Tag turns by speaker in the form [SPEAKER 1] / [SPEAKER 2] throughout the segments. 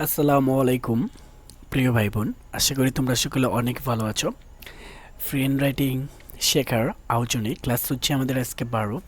[SPEAKER 1] আসসালামু আলাইকুম প্রিয় ভাই বোন, আশা করি তোমরা সকলে অনেক ভালো আছো। ফ্রি হ্যান্ড রাইটিং শেখার আয়োজনে ক্লাস হচ্ছে আমাদের আজকে 12।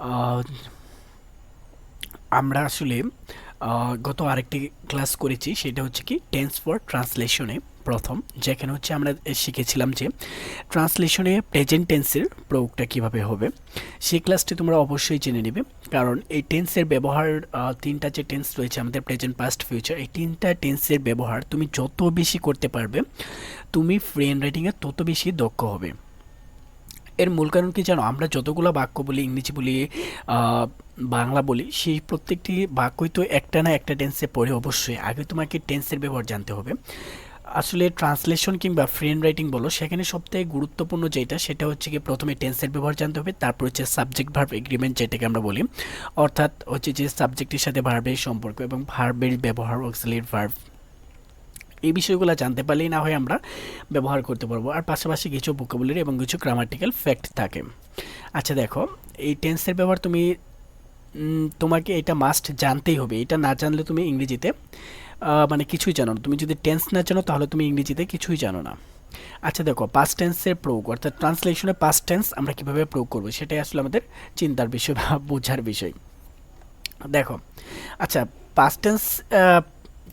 [SPEAKER 1] আহ, আমরা আসলে গত আরেকটি ক্লাস করেছি, সেটা হচ্ছে কি টেন্স ফর ট্রান্সলেশনে প্রথম, যেখানে হচ্ছে আমরা শিখেছিলাম যে ট্রান্সলেশনে প্রেজেন্ট টেন্সের প্রয়োগটা কিভাবে হবে। সেই ক্লাসটি তোমরা অবশ্যই জেনে নেবে, কারণ এই টেন্সের ব্যবহার তিনটা যে টেন্স রয়েছে আমাদের প্রেজেন্ট পাস্ট ফিউচার, এই তিনটা টেন্সের ব্যবহার তুমি যত বেশি করতে পারবে তুমি ফ্রি হ্যান্ড রাইটিংয়ে তত বেশি দক্ষ হবে। এর মূল কারণ কি জানো, আমরা যতগুলো বাক্য বলি, ইংরেজি বলি, বাংলা বলি, সেই প্রত্যেকটি বাক্যই তো একটা না একটা টেন্সে পড়ে। অবশ্যই আগে তোমাকে টেন্সের ব্যবহার জানতে হবে। আসলে ট্রান্সলেশন কিংবা ফ্রি হ্যান্ড রাইটিং বলো, সেখানে সবথেকে গুরুত্বপূর্ণ যেটা সেটা হচ্ছে কি প্রথমে টেন্সের ব্যবহার জানতে হবে, তারপর হচ্ছে সাবজেক্ট ভার্ব এগ্রিমেন্ট যেটাকে আমরা বলি, অর্থাৎ হচ্ছে যে সাবজেক্টের সাথে ভার্বের সম্পর্ক এবং ভার্বের ব্যবহার, অক্সিলিয়ারি ভার্ব, এই বিষয়গুলো জানতে পারলেই না হয় আমরা ব্যবহার করতে পারবো। আর পাশাপাশি কিছু ভোকাবুলারি এবং কিছু গ্রামাটিক্যাল ফ্যাক্ট থাকে। আচ্ছা দেখো, এই টেন্সের ব্যবহার তোমাকে এটা মাস্ট জানতেই হবে। এটা না জানলে তুমি ইংরেজিতে মানে কিছুই জানো না। তুমি যদি টেন্স না জানো তাহলে তুমি ইংরেজিতে কিছুই জানো না। আচ্ছা দেখো, পাস্ট টেন্সের প্রয়োগ অর্থাৎ ট্রান্সলেশনে পাস্ট টেন্স আমরা কিভাবে প্রয়োগ করবো সেটাই আসলে আমাদের চিন্তার বিষয় বা বোঝার বিষয়। দেখো, আচ্ছা, past tense,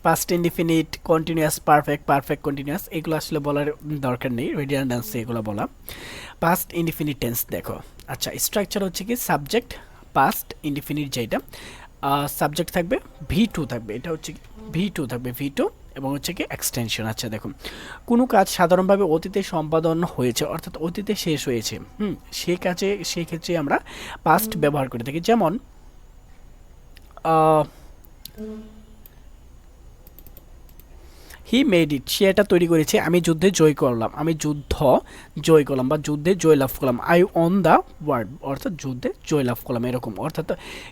[SPEAKER 1] past indefinite, continuous, perfect, perfect continuous, এগুলো আসলে বলার দরকার নেই, রেডিয়ান্ডেন্সি এগুলো বলা। পাস্ট ইনডিফিনিট টেন্স দেখো, আচ্ছা স্ট্রাকচার হচ্ছে কি সাবজেক্ট পাস্ট ইনডিফিনিট, যেটা সাবজেক্ট থাকবে V2 থাকবে, এটা হচ্ছে V2 থাকবে, V2 এবং হচ্ছে কি এক্সটেনশন। আচ্ছা দেখুন, কোনো কাজ সাধারণভাবে অতীতে সম্পাদন হয়েছে অর্থাৎ অতীতে শেষ হয়েছে, সেই কাজে সেই ক্ষেত্রে আমরা পাস্ট ব্যবহার করে থাকি। যেমন হি মেড ইট, সে এটা তৈরি করেছে, আমি যুদ্ধে জয় করলাম, আমি যুদ্ধ জয় করলাম বা যুদ্ধে জয় লাভ করলাম, আই অন দ্য ওয়ার্ড অর্থাৎ যুদ্ধে জয় লাভ করলাম এরকম। অর্থাৎ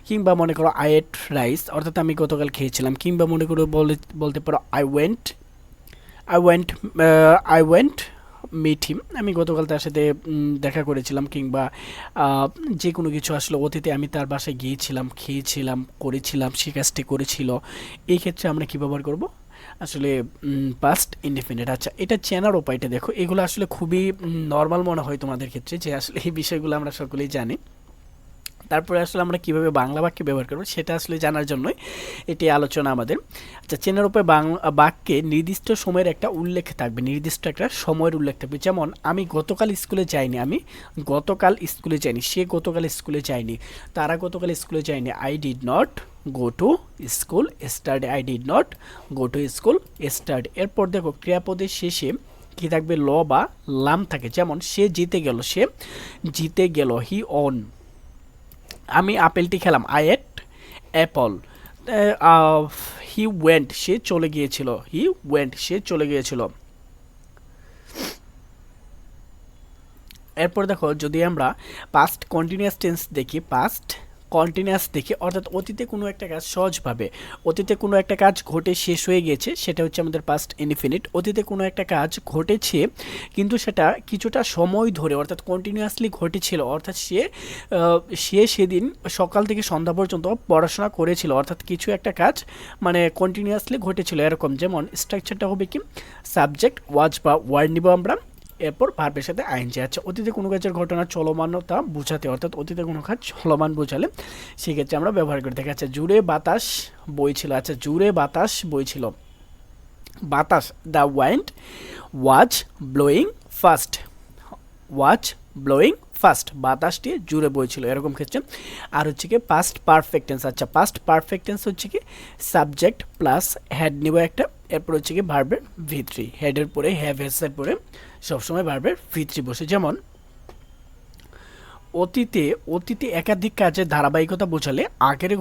[SPEAKER 1] কিংবা মনে করো আই এট রাইস অর্থাৎ আমি গতকাল খেয়েছিলাম, কিংবা মনে করো বলতে পারো আই ওয়েন্ট মিট হিম, আমি গতকাল তার সাথে দেখা করেছিলাম, কিংবা যে কোনো কিছু আসলে অতীতে আমি তার বাসায় গিয়েছিলাম, খেয়েছিলাম, করেছিলাম, সে কাজটি করেছিল। এই ক্ষেত্রে আমরা কী ব্যবহার করব, আসলে পাস্ট ইনডিফিনিট। আচ্ছা, এটা চেনার উপায়টা দেখো, এগুলো আসলে খুবই নর্মাল মনে হয় তোমাদের ক্ষেত্রে যে আসলে এই বিষয়গুলো আমরা সকলেই জানি। তারপরে আসলে আমরা কিভাবে বাংলা বাক্যে ব্যবহার করবো সেটা আসলে জানার জন্যই এটি আলোচনা আমাদের। আচ্ছা, চেনার উপায়, বাক্যে নির্দিষ্ট সময়ের একটা উল্লেখ থাকবে, নির্দিষ্ট একটা সময়ের উল্লেখ থাকবে। যেমন আমি গতকাল স্কুলে যাইনি, আমি গতকাল স্কুলে যাইনি, সে গতকাল স্কুলে যায়নি, তারা গতকাল স্কুলে যায়নি, I did not go to school start, I did not go to school start. এরপর দেখো ক্রিয়াপদের শেষে কি থাকবে, ল বা লাম থাকে। যেমন সে জিতে গেল, সে জিতে গেল, হি অন। আমি আপেলটি খেলাম, I ate apple. He went, সে চলে গিয়েছিল, হি ওয়েন্ট, সে চলে গিয়েছিল। এরপর দেখো, যদি আমরা পাস্ট কন্টিনিউয়াস টেন্স দেখি, পাস্ট কন্টিনিউয়াস দেখি অর্থাৎ অতীতে কোনো একটা কাজ সহজভাবে, অতীতে কোনো একটা কাজ ঘটে শেষ হয়ে গেছে, সেটা হচ্ছে আমাদের পাস্ট ইনডিফিনিট। অতীতে কোনো একটা কাজ ঘটেছে কিন্তু সেটা কিছুটা সময় ধরে অর্থাৎ কন্টিনিউয়াসলি ঘটেছিল, অর্থাৎ সে সেদিন সকাল থেকে সন্ধ্যা পর্যন্ত পড়াশোনা করেছিল, অর্থাৎ কিছু একটা কাজ মানে কন্টিনিউয়াসলি ঘটেছিল এরকম। যেমন স্ট্রাকচারটা হবে কি সাবজেক্ট ওয়াজ বা ওয়ার্ড নিব আমরা, এরপর ভার্বের সাথে আইএনজি। আচ্ছা, অতীতে কোনো কাজের ঘটনা চলমানতা বোঝাতে অর্থাৎ অতীতে কোনো কাজ চলমান বোঝালে সেক্ষেত্রে আমরা ব্যবহার করে থাকি। আচ্ছা, জুড়ে বাতাস বইছিল, আচ্ছা জুড়ে বাতাস বইছিল, বাতাস the wind was blowing fast, was blowing fast, বাতাসটি জুড়ে বইছিল এরকম ক্ষেত্রে। আর হচ্ছে কি পাস্ট পারফেক্ট টেন্স, আচ্ছা পাস্ট পারফেক্ট টেন্স হচ্ছে কি সাবজেক্ট প্লাস হেড নিব একটা, এরপর হচ্ছে কি ভার্বের V3, হেডের পরে হ্যাভ হ্যাজের পরে সবসময় ভার্বের V3 বসে। যেমন অতীতে, অতীতে একাধিক কাজের ধারাবাহিকতা বোঝালে আগের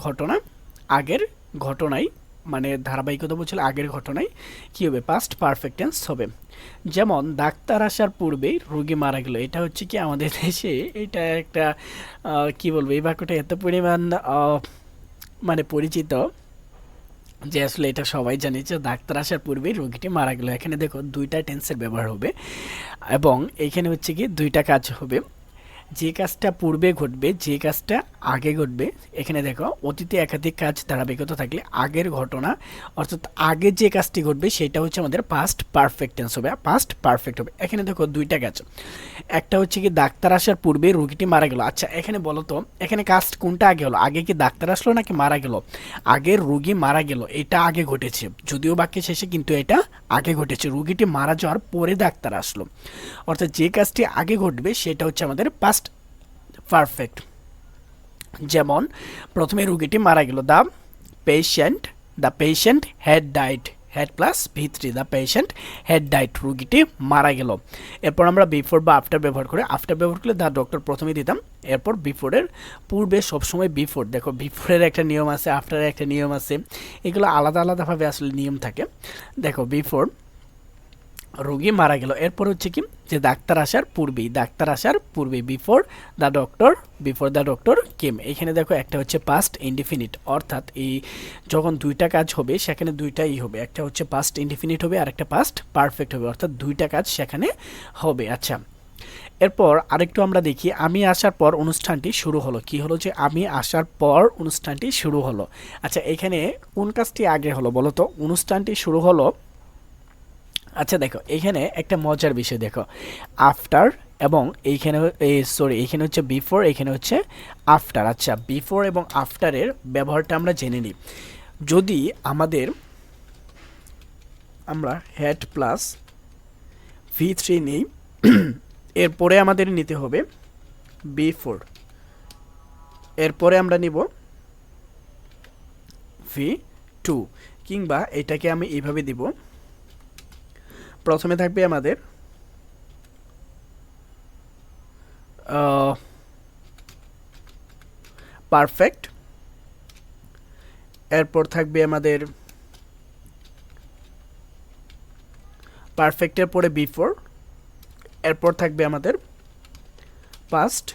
[SPEAKER 1] ঘটনায় মানে ধারাবাহিকতা বোঝালে আগের ঘটনায় কী হবে, পাস্ট পারফেক্ট টেন্স হবে। যেমন ডাক্তার আসার পূর্বেই রোগী মারা গেল, এটা হচ্ছে কি আমাদের দেশে এটা একটা কি বলবো, এই বাক্যটা এত পরিমাণ মানে পরিচিত যে আসলে এটা সবাই জানে যে ডাক্তার আসার পূর্বেই রোগীটি মারা গেল। এখানে দেখো দুইটা টেন্সের ব্যবহার হবে এবং এখানে হচ্ছে কি দুইটা কাজ হবে। যে কাজটা পূর্বে ঘটবে, যে কাজটা আগে ঘটবে। এখানে দেখো অতীতে একাধিক কাজ ধারাবাহিকতা থাকলে আগের ঘটনা অর্থাৎ আগে যে কাজটি ঘটবে সেটা হচ্ছে আমাদের পাস্ট পারফেক্ট টেন্স হবে, পাস্ট পারফেক্ট হবে। এখানে দেখো দুইটা কাজ, একটা হচ্ছে কি ডাক্তার আসার পূর্বে রোগীটি মারা গেল। আচ্ছা এখানে বলো তো এখানে কাজ কোনটা আগে হলো, আগে কি ডাক্তার আসলো নাকি মারা গেল? আগের রোগী মারা গেল, এটা আগে ঘটেছে, যদিও বাক্যের শেষে কিন্তু এটা আগে ঘটেছে। রোগীটি মারা যাওয়ার পরে ডাক্তার আসলো, অর্থাৎ যে কাজটি আগে ঘটবে সেটা হচ্ছে আমাদের পাস্ট পারফেক্ট। যেমন প্রথমে রোগীটি মারা গেল, the patient had died, had plus ভি3, দ্য পেশেন্ট হ্যাড ডাইড, রোগীটি মারা গেল। এরপর আমরা বিফোর বা আফটার ব্যবহার করে, আফটার ব্যবহার করলে দ্য ডক্টর প্রথমে দিতাম, এরপর বিফোরের পূর্বে সবসময় বিফোর। দেখো বিফোরের একটা নিয়ম আছে, আফটারের একটা নিয়ম আছে, এগুলো আলাদা আলাদাভাবে আসলে নিয়ম থাকে। দেখো বিফোর রোগী মারা গেল, এরপর হচ্ছে কি যে ডাক্তার আসার পূর্বেই বিফোর দ্য ডক্টর কেম। এখানে দেখো একটা হচ্ছে পাস্ট ইনডিফিনিট, অর্থাৎ এই যখন দুইটা কাজ হবে সেখানে দুইটাই হবে, একটা হচ্ছে পাস্ট ইনডিফিনিট হবে আর একটা পাস্ট পারফেক্ট হবে, অর্থাৎ দুইটা কাজ সেখানে হবে। আচ্ছা এরপর আরেকটু আমরা দেখি, আমি আসার পর অনুষ্ঠানটি শুরু হলো। কি হলো যে আমি আসার পর অনুষ্ঠানটি শুরু হলো। আচ্ছা এখানে কোন কাজটি আগে হলো বলো তো? অনুষ্ঠানটি শুরু হলো। আচ্ছা দেখো এখানে একটা মজার বিষয়, দেখো আফটার এবং এইখানে এইখানে হচ্ছে বিফোর, এখানে হচ্ছে আফটার। আচ্ছা বিফোর এবং আফটারের ব্যবহারটা আমরা জেনে নিই। যদি আমরা হ্যাড প্লাস ভি3 নিই, এরপরে আমাদের নিতে হবে বিফোর, এরপরে আমরা নিব ভি2, কিংবা এটাকে আমি এইভাবে দিব, প্রথমে থাকবে আমাদের পারফেক্ট, এরপর থাকবে আমাদের পারফেক্টের পরে বিফোর, এরপর থাকবে আমাদের পাস্ট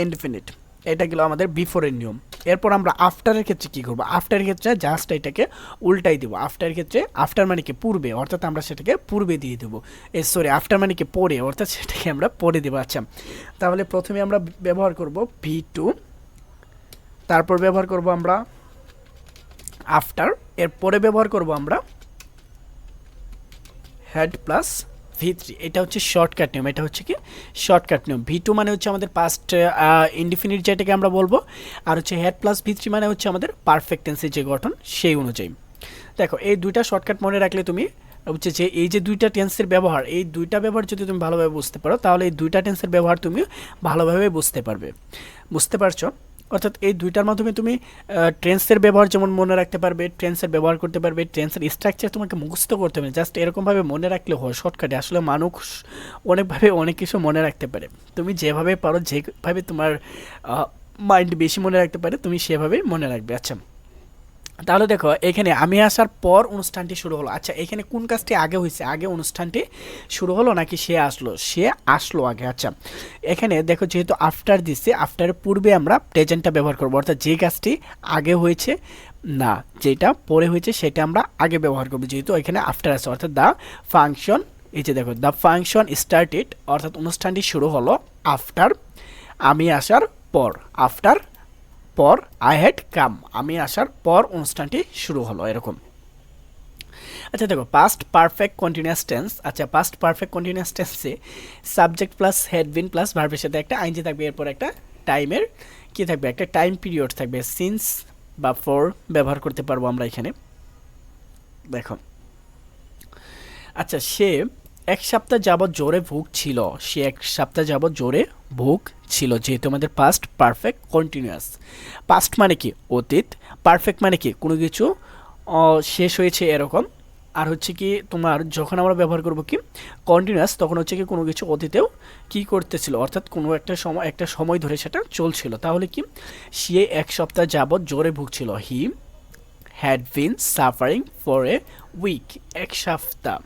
[SPEAKER 1] ইনডিফিনিট। এটা গেল আমাদের বিফোরের নিয়ম। এরপর আমরা আফটারের ক্ষেত্রে কী করবো? আফটারের ক্ষেত্রে জাস্ট এটাকে উল্টাই দেবো। আফটারের ক্ষেত্রে আফটার মানে কি পূর্বে, অর্থাৎ আমরা সেটাকে পূর্বে দিয়ে দেবো। আফটার মানে কি পরে, অর্থাৎ সেটাকে আমরা পরে দেবো। আচ্ছা তাহলে প্রথমে আমরা ব্যবহার করব ভি2, তারপর ব্যবহার করব আমরা আফটার, এরপরে ব্যবহার করব আমরা হ্যাড প্লাস ভি3। এটা হচ্ছে শর্টকাট নিয়ম, এটা হচ্ছে কি শর্টকাট নিয়ম। ভি2 মানে হচ্ছে আমাদের পাস্ট ইনডিফিনিট যেটাকে আমরা বলবো, আর হচ্ছে হ্যাড প্লাস ভি3 মানে হচ্ছে আমাদের পারফেক্ট টেন্সের যে গঠন সেই অনুযায়ী। দেখো এই দুইটা শর্টকাট মনে রাখলে তুমি হচ্ছে যে এই যে দুইটা টেন্সের ব্যবহার, এই দুইটা ব্যবহার যদি তুমি ভালোভাবে বুঝতে পারো তাহলে এই দুইটা টেন্সের ব্যবহার তুমি ভালোভাবে বুঝতে পারবে। বুঝতে পারছো? অর্থাৎ এই দুইটার মাধ্যমে তুমি টেন্সের ব্যবহার যেমন মনে রাখতে পারবে, টেন্সের ব্যবহার করতে পারবে, টেন্সের স্ট্রাকচার তোমাকে মুখস্থ করতে হবে, জাস্ট এরকমভাবে মনে রাখলে হয় শর্টকাটে। আসলে মানুষ অনেকভাবে অনেক কিছু মনে রাখতে পারে, তুমি যেভাবে পারো, যেভাবে তোমার মাইন্ড বেশি মনে রাখতে পারে তুমি সেভাবেই মনে রাখবে। আচ্ছা তাহলে দেখো এখানে আমি আসার পর অনুষ্ঠানটি শুরু হলো। আচ্ছা এখানে কোন কাজটি আগে হয়েছে, আগে অনুষ্ঠানটি শুরু হলো নাকি সে আসলো আগে? আচ্ছা এখানে দেখো যেহেতু আফটার দিচ্ছে, আফটারের পূর্বে আমরা প্রেজেন্টটা ব্যবহার করবো, অর্থাৎ যে কাজটি আগে হয়েছে না যেটা পরে হয়েছে সেটা আমরা আগে ব্যবহার করবো, যেহেতু এখানে আফটার আছে। অর্থাৎ দ্য ফাংশন, এই যে দেখো দ্য ফাংশন স্টার্টেড, অর্থাৎ অনুষ্ঠানটি শুরু হলো আফটার আমি আসার পর, আফটার পর আই হ্যাড কাম, আমি আসার পর অনুষ্ঠানটি শুরু হলো, এরকম। আচ্ছা দেখো পাস্ট পারফেক্ট কন্টিনিউয়াস টেন্স। আচ্ছা পাস্ট পারফেক্ট কন্টিনিউয়াস টেন্সে subject plus had been plus ভার্বের সাথে একটা আইনজি থাকবে, এরপর একটা টাইমের কি থাকবে, একটা টাইম পিরিয়ড থাকবে। সিন্স বা ফর ব্যবহার করতে পারবো আমরা এখানে। দেখো আচ্ছা সে এক সপ্তাহ যাবৎ জোরে ভুগছিল, সে এক সপ্তাহ যাবৎ জোরে ভুগছিল, যেহেতু আমাদের পাস্ট পারফেক্ট কন্টিনিউয়াস। পাস্ট মানে কি অতীত, পারফেক্ট মানে কি কোনো কিছু শেষ হয়েছে এরকম, আর হচ্ছে কি তোমার যখন আমরা ব্যবহার করব কি কন্টিনিউয়াস, তখন হচ্ছে কি কোনো কিছু অতীতেও কি করতেছিল, অর্থাৎ কোনো একটা সময় ধরে সেটা চলছিল। তাহলে কি সে এক সপ্তাহ যাবৎ জোরে ভুগছিল, he had been suffering for a week, এক সপ্তাহ।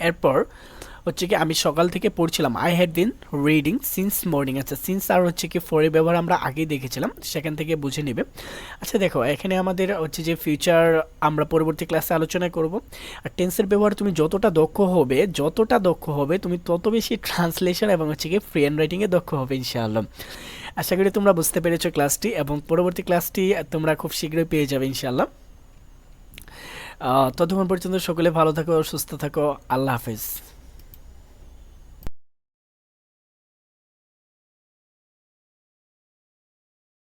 [SPEAKER 1] এরপর হচ্ছে কি আমি সকাল থেকে পড়ছিলাম I had been reading since morning. আচ্ছা সিন্স আর হচ্ছে কি ফর এর ব্যবহার আমরা আগেই দেখেছিলাম, সেখান থেকে বুঝে নেবে। আচ্ছা দেখো এখানে আমাদের হচ্ছে যে ফিউচার আমরা পরবর্তী ক্লাসে আলোচনা করব। আর টেন্সের ব্যবহার তুমি যতটা দক্ষ হবে তুমি তত বেশি ট্রান্সলেশন এবং হচ্ছে কি ফ্রি হ্যান্ড রাইটিংয়ে দক্ষ হবে ইনশাআল্লাহ। আশা করি তোমরা বুঝতে পেরেছো ক্লাসটি, এবং পরবর্তী ক্লাসটি তোমরা খুব শীঘ্রই পেয়ে যাবে ইনশাআল্লাহ। ততক্ষণ পর্যন্ত সকলে ভালো থাকো, সুস্থ থাকো, আল্লাহ হাফেজ।